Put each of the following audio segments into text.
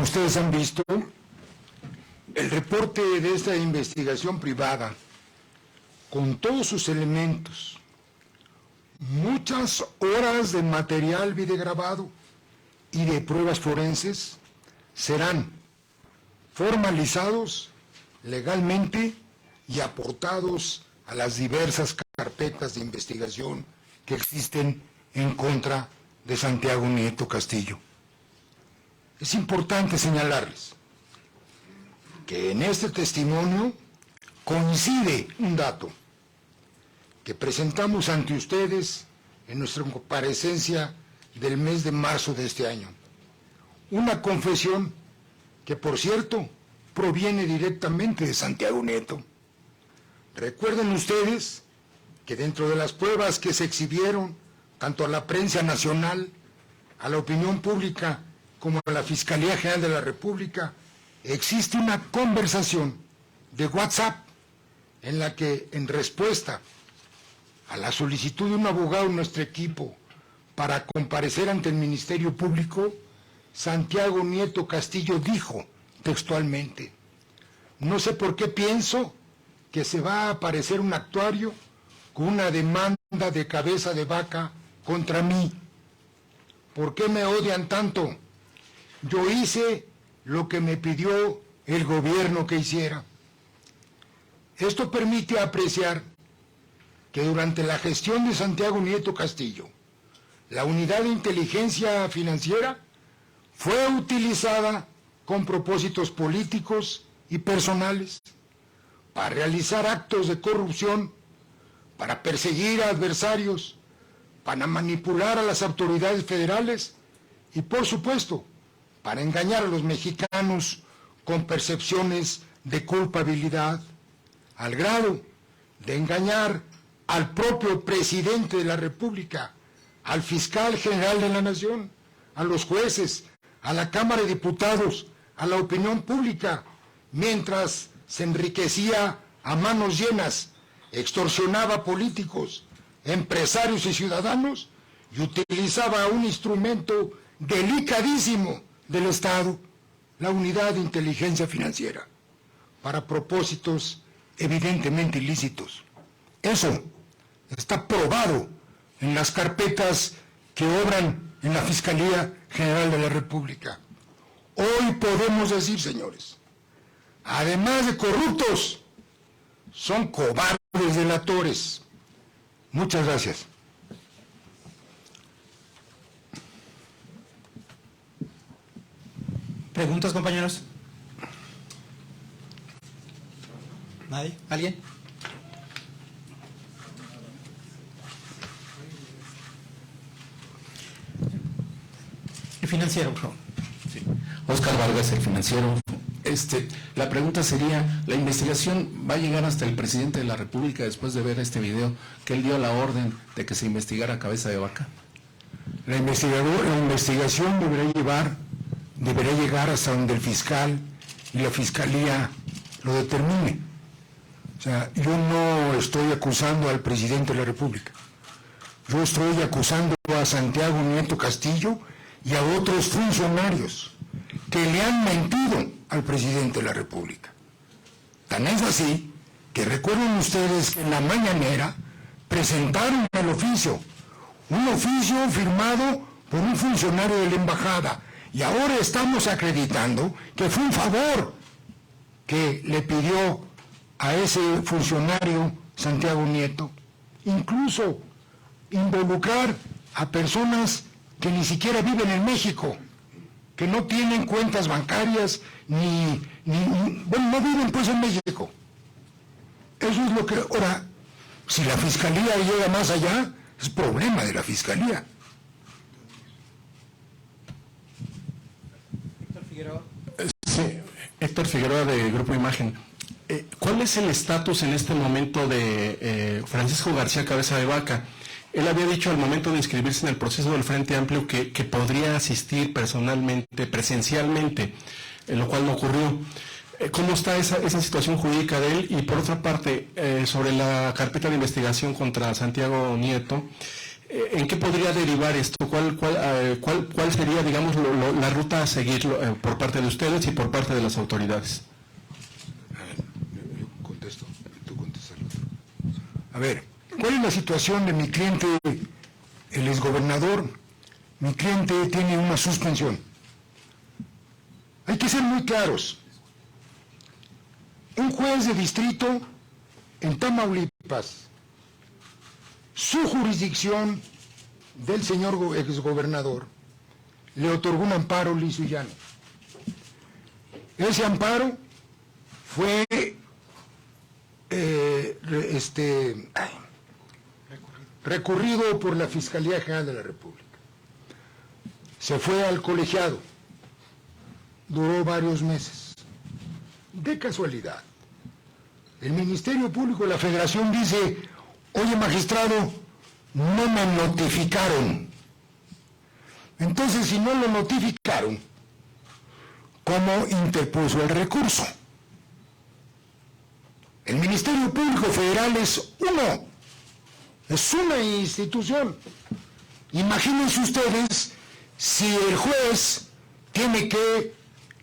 ustedes han visto, el reporte de esta investigación privada, con todos sus elementos, muchas horas de material videograbado y de pruebas forenses, serán formalizados legalmente y aportados a las diversas carpetas de investigación que existen en contra de Santiago Nieto Castillo. Es importante señalarles que en este testimonio coincide un dato que presentamos ante ustedes en nuestra comparecencia del mes de marzo de este año. Una confesión que, por cierto, proviene directamente de Santiago Nieto. Recuerden ustedes que dentro de las pruebas que se exhibieron, tanto a la prensa nacional, a la opinión pública, como a la Fiscalía General de la República, existe una conversación de WhatsApp en la que, en respuesta a la solicitud de un abogado de nuestro equipo para comparecer ante el Ministerio Público, Santiago Nieto Castillo dijo textualmente: no sé por qué pienso que se va a aparecer un actuario con una demanda de cabeza de vaca contra mí. ¿Por qué me odian tanto? Yo hice lo que me pidió el gobierno que hiciera. Esto permite apreciar que durante la gestión de Santiago Nieto Castillo, la unidad de inteligencia financiera fue utilizada con propósitos políticos y personales para realizar actos de corrupción, para perseguir a adversarios, para manipular a las autoridades federales y, por supuesto, para engañar a los mexicanos con percepciones de culpabilidad, al grado de engañar al propio presidente de la República, al fiscal general de la Nación, a los jueces, a la Cámara de Diputados, a la opinión pública, mientras se enriquecía a manos llenas, extorsionaba a políticos, empresarios y ciudadanos y utilizaba un instrumento delicadísimo del Estado, la unidad de inteligencia financiera, para propósitos evidentemente ilícitos. Eso está probado en las carpetas que obran en la Fiscalía General de la República. Hoy podemos decir, señores, además de corruptos, son cobardes delatores. Muchas gracias. ¿Preguntas, compañeros? ¿Nadie? ¿Alguien? El financiero, por favor. Sí. Óscar Vargas, El Financiero. La pregunta sería, ¿la investigación va a llegar hasta el presidente de la República después de ver este video que él dio la orden de que se investigara a cabeza de vaca? La investigación deberá llegar hasta donde el fiscal y la fiscalía lo determine. O sea, yo no estoy acusando al presidente de la República. Yo estoy acusando a Santiago Nieto Castillo y a otros funcionarios que le han mentido al presidente de la República. Tan es así que recuerden ustedes que en la mañanera presentaron el oficio, un oficio firmado por un funcionario de la embajada, y ahora estamos acreditando que fue un favor que le pidió a ese funcionario Santiago Nieto, incluso involucrar a personas que ni siquiera viven en México, que no tienen cuentas bancarias, bueno, no viven pues en México. Eso es lo que... Ahora, si la Fiscalía llega más allá, es problema de la Fiscalía. Héctor Figueroa. Sí, Héctor Figueroa de Grupo Imagen. ¿Cuál es el estatus en este momento de Francisco García Cabeza de Vaca? Él había dicho al momento de inscribirse en el proceso del Frente Amplio que podría asistir personalmente, presencialmente, lo cual no ocurrió. ¿Cómo está esa situación jurídica de él? Y por otra parte, sobre la carpeta de investigación contra Santiago Nieto, ¿En qué podría derivar esto? ¿Cuál sería, digamos, la ruta a seguir por parte de ustedes y por parte de las autoridades? A ver, yo contesto, tú contestas el otro. A ver, ¿cuál es la situación de mi cliente, el exgobernador? Mi cliente tiene una suspensión. Hay que ser muy claros. Un juez de distrito en Tamaulipas, su jurisdicción del señor exgobernador, le otorgó un amparo liso y llano. Ese amparo fue recurrido por la Fiscalía General de la República. Se fue al colegiado, duró varios meses. De casualidad, el Ministerio Público de la Federación dice: oye, magistrado, no me notificaron. Entonces, si no lo notificaron, ¿cómo interpuso el recurso? El Ministerio Público Federal es una institución. Imagínense ustedes si el juez tiene que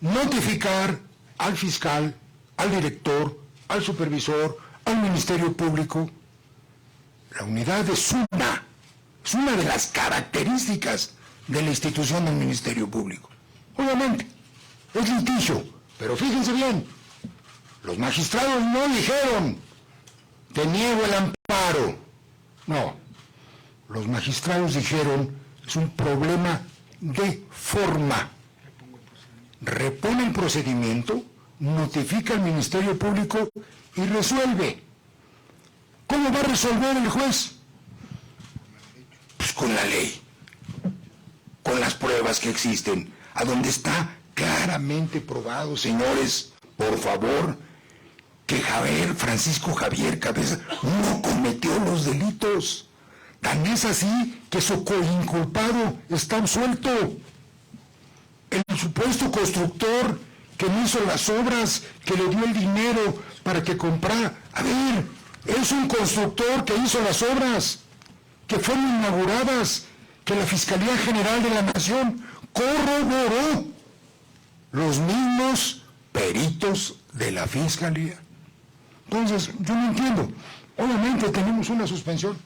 notificar al fiscal, al director, al supervisor, al Ministerio Público. La unidad es una de las características de la institución del Ministerio Público. Obviamente, es litigio, pero fíjense bien, los magistrados no dijeron: te niego el amparo. No, los magistrados dijeron: es un problema de forma. Repone el procedimiento, notifica al Ministerio Público y resuelve. ¿Cómo va a resolver el juez? Pues con la ley, con las pruebas que existen, a donde está claramente probado, señores, por favor, que Francisco Javier Cabeza no cometió los delitos. Tan es así que su coinculpado está absuelto. El supuesto constructor que no hizo las obras, que le dio el dinero para que comprara. A ver, es un constructor que hizo las obras, que fueron inauguradas, que la Fiscalía General de la Nación corroboró. Los mismos peritos de la Fiscalía. Entonces, yo no entiendo. Obviamente tenemos una suspensión.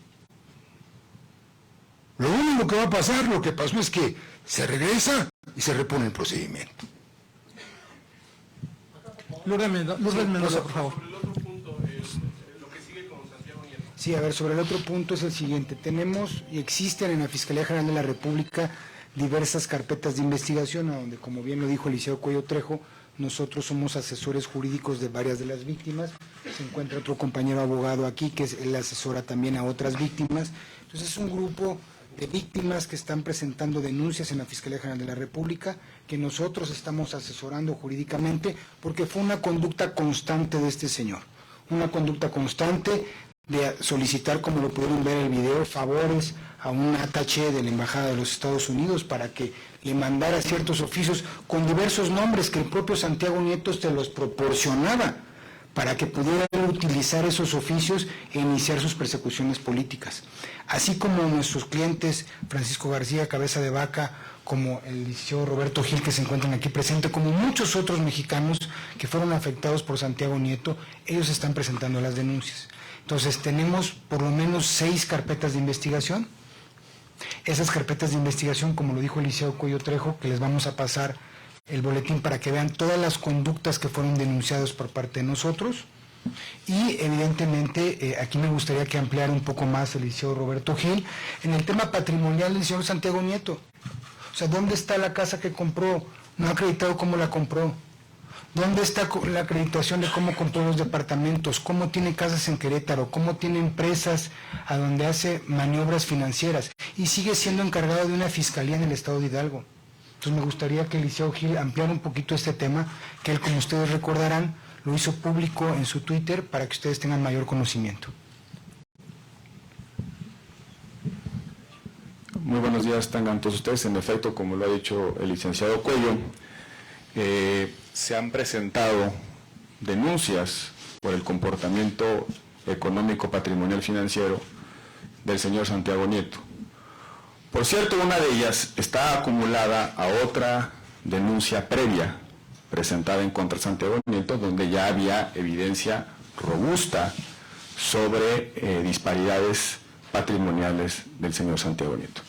Lo único que va a pasar, lo que pasó es que se regresa y se repone el procedimiento. Lourdes Mendoza, por favor. Sobre el otro punto, lo que sigue con Santiago Nieto. Sí, a ver, sobre el otro punto es el siguiente. Tenemos y existen en la Fiscalía General de la República diversas carpetas de investigación, a donde, como bien lo dijo el licenciado Cuello Trejo, nosotros somos asesores jurídicos de varias de las víctimas. Se encuentra otro compañero abogado aquí, que es él asesora también a otras víctimas. Entonces es un grupo de víctimas que están presentando denuncias en la Fiscalía General de la República, que nosotros estamos asesorando jurídicamente, porque fue una conducta constante de este señor. Una conducta constante de solicitar, como lo pudieron ver en el video, favores a un attaché de la Embajada de los Estados Unidos para que le mandara ciertos oficios con diversos nombres que el propio Santiago Nieto te los proporcionaba para que pudieran utilizar esos oficios e iniciar sus persecuciones políticas. Así como nuestros clientes, Francisco García, Cabeza de Vaca, como el licenciado Roberto Gil, que se encuentran aquí presentes, como muchos otros mexicanos que fueron afectados por Santiago Nieto, ellos están presentando las denuncias. Entonces tenemos por lo menos 6 carpetas de investigación. Esas carpetas de investigación, como lo dijo el licenciado Cuello Trejo, que les vamos a pasar el boletín para que vean todas las conductas que fueron denunciadas por parte de nosotros. Y evidentemente aquí me gustaría que ampliara un poco más el licenciado Roberto Gil en el tema patrimonial del señor Santiago Nieto. O sea, ¿dónde está la casa que compró? No ha acreditado cómo la compró. ¿Dónde está la acreditación de cómo compró los departamentos? ¿Cómo tiene casas en Querétaro? ¿Cómo tiene empresas a donde hace maniobras financieras? Y sigue siendo encargado de una fiscalía en el estado de Hidalgo. Entonces me gustaría que el licenciado Gil ampliara un poquito este tema, que él, como ustedes recordarán, lo hizo público en su Twitter para que ustedes tengan mayor conocimiento. Muy buenos días, tengan todos ustedes. En efecto, como lo ha dicho el licenciado Cuello, se han presentado denuncias por el comportamiento económico, patrimonial, financiero del señor Santiago Nieto. Por cierto, una de ellas está acumulada a otra denuncia previa presentada en contra de Santiago Nieto, donde ya había evidencia robusta sobre disparidades patrimoniales del señor Santiago Nieto.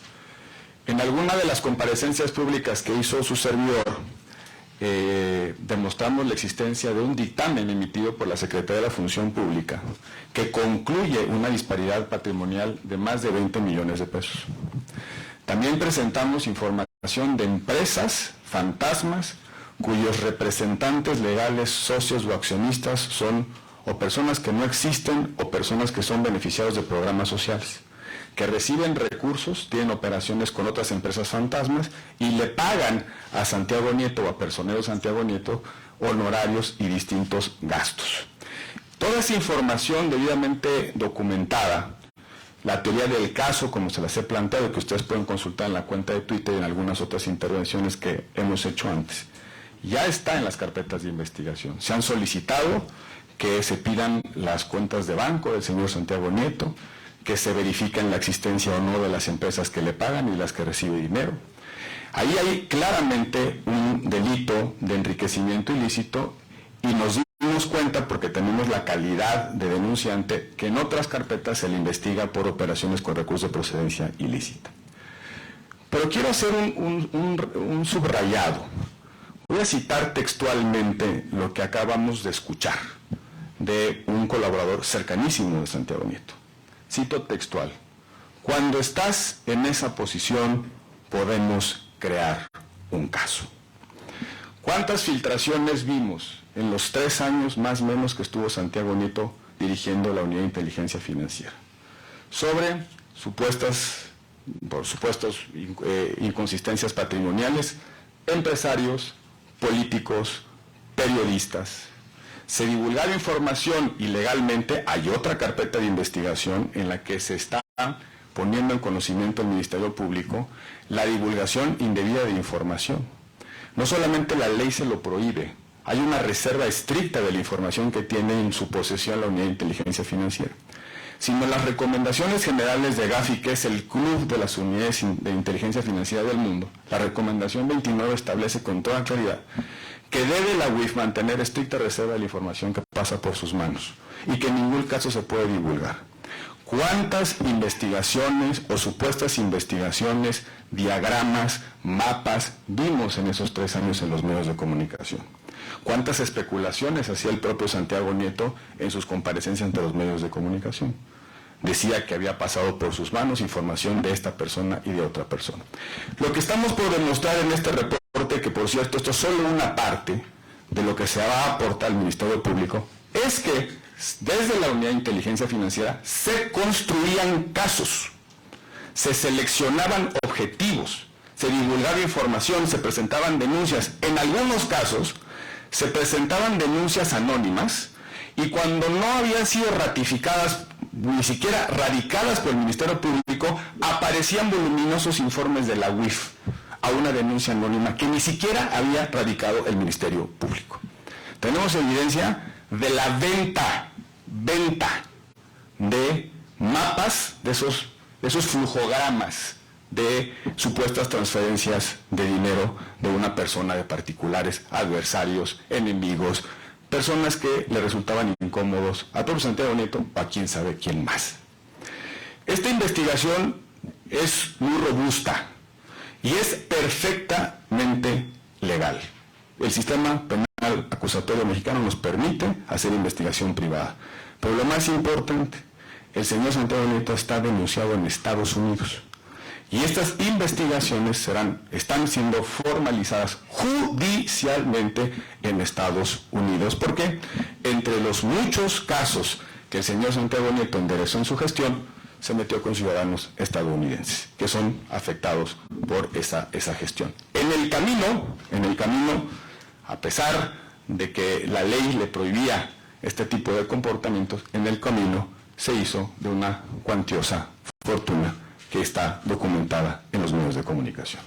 En alguna de las comparecencias públicas que hizo su servidor, demostramos la existencia de un dictamen emitido por la Secretaría de la Función Pública que concluye una disparidad patrimonial de más de 20 millones de pesos. También presentamos información de empresas fantasmas cuyos representantes legales, socios o accionistas son o personas que no existen o personas que son beneficiados de programas sociales, que reciben recursos, tienen operaciones con otras empresas fantasmas y le pagan a Santiago Nieto o a personeros de Santiago Nieto honorarios y distintos gastos. Toda esa información debidamente documentada, la teoría del caso, como se las he planteado, que ustedes pueden consultar en la cuenta de Twitter y en algunas otras intervenciones que hemos hecho antes, ya está en las carpetas de investigación. Se han solicitado que se pidan las cuentas de banco del señor Santiago Nieto, que se verifiquen la existencia o no de las empresas que le pagan y las que recibe dinero. Ahí hay claramente un delito de enriquecimiento ilícito y nos dimos cuenta, porque tenemos la calidad de denunciante, que en otras carpetas se le investiga por operaciones con recursos de procedencia ilícita. Pero quiero hacer un subrayado. Voy a citar textualmente lo que acabamos de escuchar de un colaborador cercanísimo de Santiago Nieto. Cito textual: cuando estás en esa posición podemos crear un caso. ¿Cuántas filtraciones vimos en los 3 años más o menos que estuvo Santiago Nieto dirigiendo la Unidad de Inteligencia Financiera? Sobre supuestos inconsistencias patrimoniales, empresarios, políticos, periodistas. Se divulgaba información ilegalmente. Hay otra carpeta de investigación en la que se está poniendo en conocimiento del Ministerio Público la divulgación indebida de información. No solamente la ley se lo prohíbe, hay una reserva estricta de la información que tiene en su posesión la Unidad de Inteligencia Financiera, sino las recomendaciones generales de Gafi, que es el club de las unidades de inteligencia financiera del mundo. La recomendación 29 establece con toda claridad que debe la UIF mantener estricta reserva de la información que pasa por sus manos y que en ningún caso se puede divulgar. ¿Cuántas investigaciones o supuestas investigaciones, diagramas, mapas vimos en esos 3 años en los medios de comunicación? ¿Cuántas especulaciones hacía el propio Santiago Nieto en sus comparecencias ante los medios de comunicación? Decía que había pasado por sus manos información de esta persona y de otra persona. Lo que estamos por demostrar en este reporte, que por cierto esto es solo una parte de lo que se va a aportar al Ministerio Público, es que desde la Unidad de Inteligencia Financiera se construían casos, se seleccionaban objetivos, se divulgaba información, se presentaban denuncias. En algunos casos se presentaban denuncias anónimas y cuando no habían sido ratificadas, ni siquiera radicadas por el Ministerio Público, aparecían voluminosos informes de la UIF a una denuncia anónima que ni siquiera había radicado el Ministerio Público. Tenemos evidencia de la venta de mapas, de esos flujogramas de supuestas transferencias de dinero de una persona, de particulares, adversarios, enemigos, personas que le resultaban incómodos a propio Santiago Nieto o a quién sabe quién más. Esta investigación es muy robusta y es perfectamente legal. El sistema penal acusatorio mexicano nos permite hacer investigación privada. Pero lo más importante, el señor Santiago Nieto está denunciado en Estados Unidos. Y estas investigaciones están siendo formalizadas judicialmente en Estados Unidos, porque entre los muchos casos que el señor Santiago Nieto enderezó en su gestión, se metió con ciudadanos estadounidenses, que son afectados por esa gestión. En el camino, a pesar de que la ley le prohibía este tipo de comportamientos, en el camino se hizo de una cuantiosa fortuna que está documentada en los medios de comunicación.